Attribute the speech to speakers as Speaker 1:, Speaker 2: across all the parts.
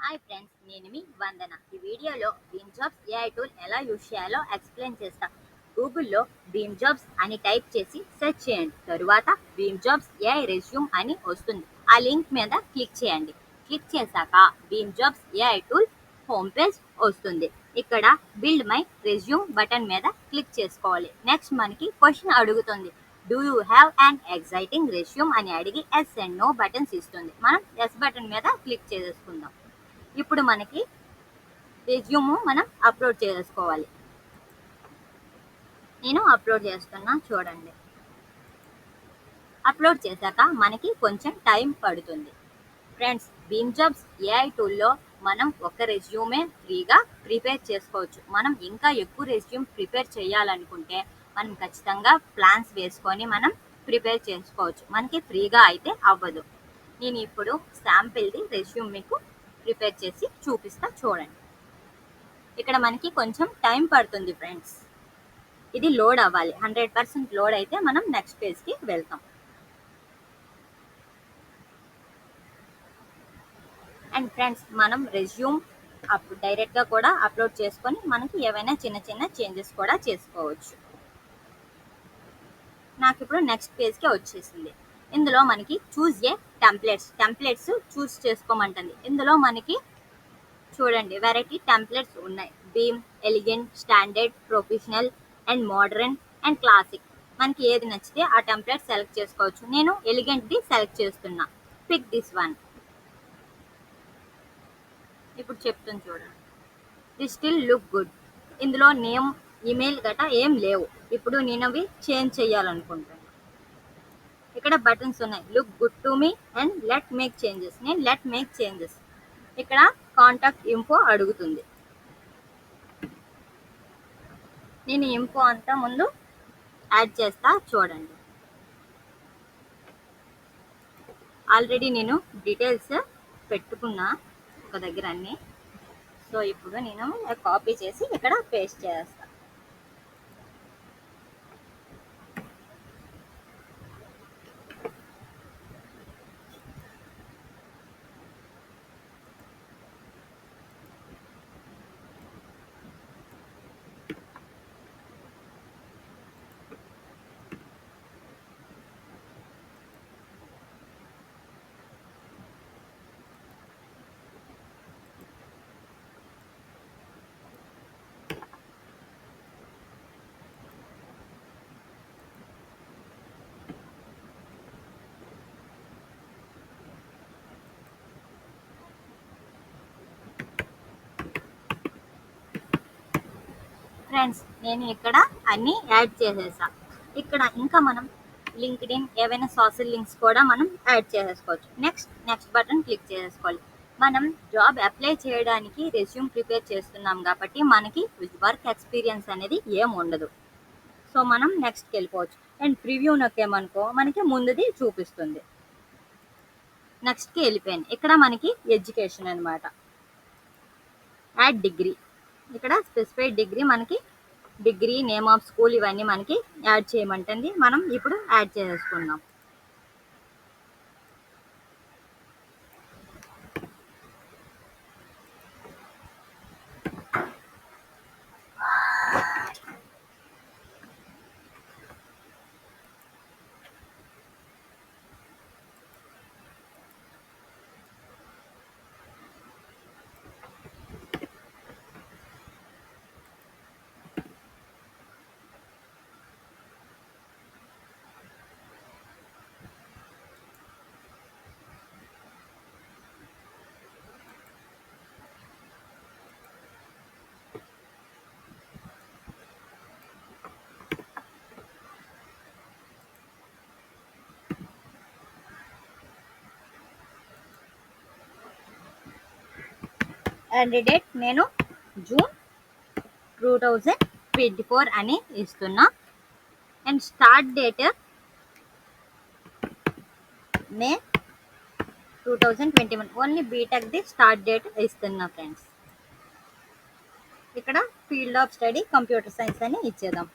Speaker 1: Hi friends, నేను మీ వందన. ఈ వీడియోలో బీమ్ జాబ్స్ ఏఐ టూల్ ఎలా యూజ్ చేయాలో ఎక్స్ప్లెయిన్ చేస్తా. గూగుల్లో బీమ్ జాబ్స్ అని టైప్ చేసి సెర్చ్ చేయండి. తరువాత బీమ్ జాబ్స్ ఏఐ రెజ్యూమ్ అని వస్తుంది. ఆ లింక్ మీద క్లిక్ చేయండి. క్లిక్ చేశాక beam jobs AI tool home page వస్తుంది. ఇక్కడ బిల్డ్ మై రెజ్యూమ్ బటన్ మీద క్లిక్ చేసుకోవాలి. నెక్స్ట్ మనకి క్వశ్చన్ అడుగుతుంది. Do you have an exciting resume అని అడిగి ఎస్ అండ్ నో బటన్స్ ఇస్తుంది. మనం ఎస్ బటన్ మీద క్లిక్ చేసుకుందాం. ఇప్పుడు మనకి రెజ్యూమ్ మనం అప్లోడ్ చేసుకోవాలి. నేను అప్లోడ్ చేస్తున్నా, చూడండి. అప్లోడ్ చేశాక మనకి కొంచెం టైం పడుతుంది. ఫ్రెండ్స్, బీమ్ జాబ్స్ ఏఐ టూల్లో మనం ఒక రెజ్యూమే ఫ్రీగా ప్రిపేర్ చేసుకోవచ్చు. మనం ఇంకా ఎక్కువ రెజ్యూమ్ ప్రిపేర్ చేయాలనుకుంటే మనం ఖచ్చితంగా ప్లాన్స్ వేసుకొని మనం ప్రిపేర్ చేసుకోవచ్చు. మనకి ఫ్రీగా అయితే అవ్వదు. నేను ఇప్పుడు శాంపిల్ది రెజ్యూమ్ మీకు ప్రిపేర్ చేసి చూపిస్తా, చూడండి. ఇక్కడ మనకి కొంచెం టైం పడుతుంది ఫ్రెండ్స్. ఇది లోడ్ అవ్వాలి. 100% లోడ్ అయితే మనం నెక్స్ట్ పేజ్కి వెళ్తాం. అండ్ ఫ్రెండ్స్, మనం రెజ్యూమ్ డైరెక్ట్గా కూడా అప్లోడ్ చేసుకొని మనకి ఏవైనా చిన్న చిన్న చేంజెస్ కూడా చేసుకోవచ్చు. నాకు ఇప్పుడు నెక్స్ట్ పేజ్కి వచ్చేసింది. ఇందులో మనకి చూజ్ ఏ టెంప్లెట్స్ చూస్ చేసుకోమంటుంది. ఇందులో మనకి చూడండి వెరైటీ టెంప్లెట్స్ ఉన్నాయి. Beam, elegant, standard, professional and modern and classic. మనకి ఏది నచ్చితే ఆ టెంప్లెట్ సెలెక్ట్ చేసుకోవచ్చు. నేను ఎలిగెంట్ది సెలెక్ట్ చేస్తున్నా. Pick this one. ఇప్పుడు చెప్తుంది చూడండి. This still look good. ఇందులో నేమ్, ఈమెయిల్ గట్రా ఏం లేవు. ఇప్పుడు నేను అవి చేంజ్ చేయాలనుకుంటున్నాను. ఇక్కడ బటన్స్ ఉన్నాయి. Look good to me and let make changes. నేను లెట్ మేక్ చేంజెస్. ఇక్కడ కాంటాక్ట్ ఇన్ఫో అడుగుతుంది. నేను ఇన్ఫో అంతా ముందు యాడ్ చేస్తా, చూడండి. ఆల్రెడీ నేను డీటెయిల్స్ పెట్టుకున్నా ఒక దగ్గర అన్ని. సో ఇప్పుడు నేను కాపీ చేసి ఇక్కడ పేస్ట్ చేస్తా. ఫ్రెండ్స్, నేను ఇక్కడ అన్ని యాడ్ చేసేసా. ఇక్కడ ఇంకా మనం లింక్డ్ఇన్, ఏవైనా సోషల్ లింక్స్ కూడా మనం యాడ్ చేసేసుకోవచ్చు. నెక్స్ట్ బటన్ క్లిక్ చేసుకోవాలి. మనం జాబ్ అప్లై చేయడానికి రెజ్యూమ్ ప్రిపేర్ చేస్తున్నాం కాబట్టి మనకి వర్క్ ఎక్స్పీరియన్స్ అనేది ఏం ఉండదు. సో మనం నెక్స్ట్కి వెళ్ళిపోవచ్చు. అండ్ ప్రివ్యూ నొక్కేమనుకో మనకి ముందుది చూపిస్తుంది. నెక్స్ట్కి వెళ్ళిపోయాను. ఇక్కడ మనకి ఎడ్యుకేషన్ అనమాట. Add degree. ఇక్కడ స్పెసిఫైడ్ డిగ్రీ, మనకి డిగ్రీ, నేమ్ ఆఫ్ స్కూల్ ఇవన్నీ మనకి యాడ్ చేయమంటుంది. మనం ఇప్పుడు యాడ్ చేసుకుందాం. అండ్ డేట్ నేను జూన్ 2024 అని ఇస్తున్నా. And start date May 2021. Only బీటెక్ది స్టార్ట్ డేట్ ఇస్తున్నా ఫ్రెండ్స్. ఇక్కడ field of study computer science అని ఇచ్చేద్దాం.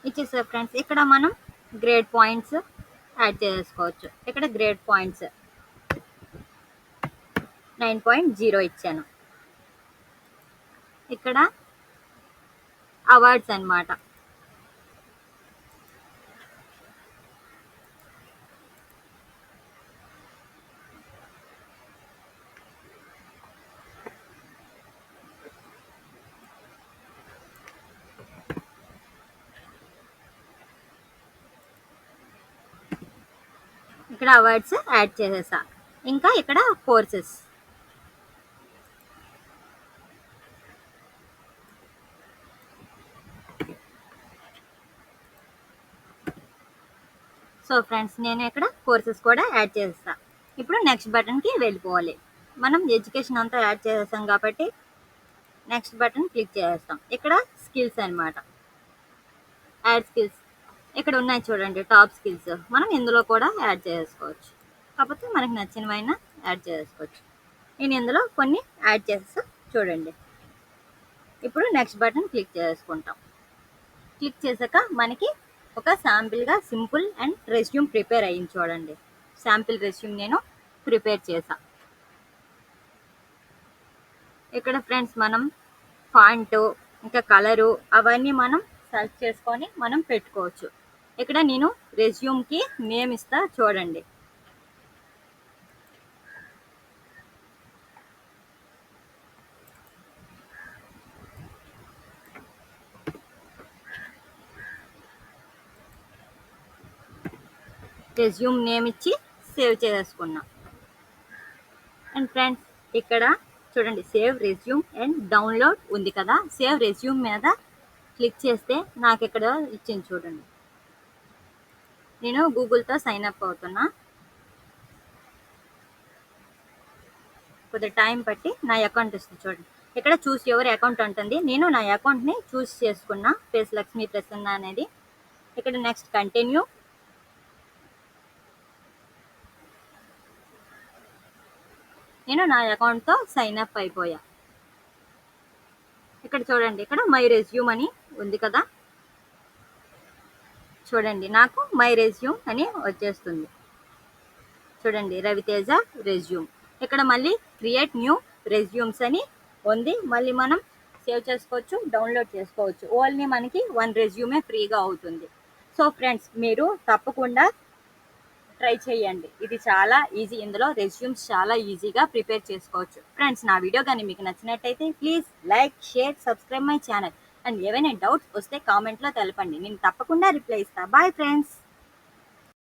Speaker 1: ఇచ్చేసారు ఫ్రెండ్స్. ఇక్కడ మనం గ్రేడ్ పాయింట్స్ యాడ్ చేసుకోవచ్చు. ఇక్కడ గ్రేడ్ పాయింట్స్ 9.0 ఇచ్చాను. ఇక్కడ అవార్డ్స్ అన్నమాట. ఇక్కడ అవార్డ్స్ యాడ్ చేసేసా. ఇంకా ఇక్కడ కోర్సెస్. సో ఫ్రెండ్స్, నేను ఇక్కడ కోర్సెస్ కూడా యాడ్ చేసేసా. ఇప్పుడు నెక్స్ట్ బటన్కి వెళ్ళిపోవాలి. మనం ఎడ్యుకేషన్ అంతా యాడ్ చేసేసాం కాబట్టి నెక్స్ట్ బటన్ క్లిక్ చేసేస్తాం. ఇక్కడ స్కిల్స్ అన్నమాట. యాడ్ స్కిల్స్ ఇక్కడ ఉన్నాయి చూడండి, టాప్ స్కిల్స్. మనం ఇందులో కూడా యాడ్ చేసుకోవచ్చు. కాకపోతే మనకు నచ్చినవైనా యాడ్ చేసుకోవచ్చు. నేను ఇందులో కొన్ని యాడ్ చేసేసా చూడండి. ఇప్పుడు నెక్స్ట్ బటన్ క్లిక్ చేసుకుంటాం. క్లిక్ చేశాక మనకి ఒక శాంపిల్గా సింపుల్ అండ్ రెజ్యూమ్ ప్రిపేర్ అయ్యింది చూడండి. శాంపిల్ రెజ్యూమ్ నేను ప్రిపేర్ చేసా. ఇక్కడ ఫ్రెండ్స్ మనం ఫాంట్ ఇంకా కలరు అవన్నీ మనం సెలెక్ట్ చేసుకొని మనం పెట్టుకోవచ్చు. ఇక్కడ నేను రెజ్యూమ్కి నేమ్ ఇస్తా చూడండి. రెజ్యూమ్ నేమ్ ఇచ్చి సేవ్ చేసుకున్నా. అండ్ ఫ్రెండ్స్, ఇక్కడ చూడండి సేవ్ రెజ్యూమ్ అండ్ డౌన్లోడ్ ఉంది కదా. సేవ్ రెజ్యూమ్ మీద క్లిక్ చేస్తే నాకు ఇక్కడ ఇచ్చింది చూడండి. నేను గూగుల్తో సైన్ అప్ అవుతున్నా. కొద్దిగా టైం పట్టి నా అకౌంట్ ఇస్తుంది చూడండి. ఇక్కడ చూస్ యువర్ అకౌంట్ ఉంటుంది. నేను నా అకౌంట్ని చూస్ చేసుకున్నా, పేస్ లక్ష్మీ ప్రసన్న అనేది. ఇక్కడ నెక్స్ట్ కంటిన్యూ. నేను నా అకౌంట్తో సైన్ అప్ అయిపోయా. ఇక్కడ చూడండి, ఇక్కడ మై రెజ్యూమ్ అని ఉంది కదా. చూడండి నాకు మై రెజ్యూమ్ అని వచ్చేస్తుంది చూడండి. రవితేజ రెజ్యూమ్. ఇక్కడ మళ్ళీ క్రియేట్ న్యూ రెజ్యూమ్స్ అని ఉంది. మళ్ళీ మనం సేవ్ చేసుకోవచ్చు, డౌన్లోడ్ చేసుకోవచ్చు. ఓన్లీ మనకి 1 రెజ్యూమే ఫ్రీగా అవుతుంది. సో ఫ్రెండ్స్, మీరు తప్పకుండా ట్రై చేయండి. ఇది చాలా ఈజీ. ఇందులో రెజ్యూమ్స్ చాలా ఈజీగా ప్రిపేర్ చేసుకోవచ్చు. ఫ్రెండ్స్, నా వీడియో కానీ మీకు నచ్చినట్టయితే please like, share, subscribe my channel. And ఏవైనా డౌట్స్ వస్తే కామెంట్లో తెలపండి. నేను తప్పకుండా రిప్లై ఇస్తాను. Bye friends.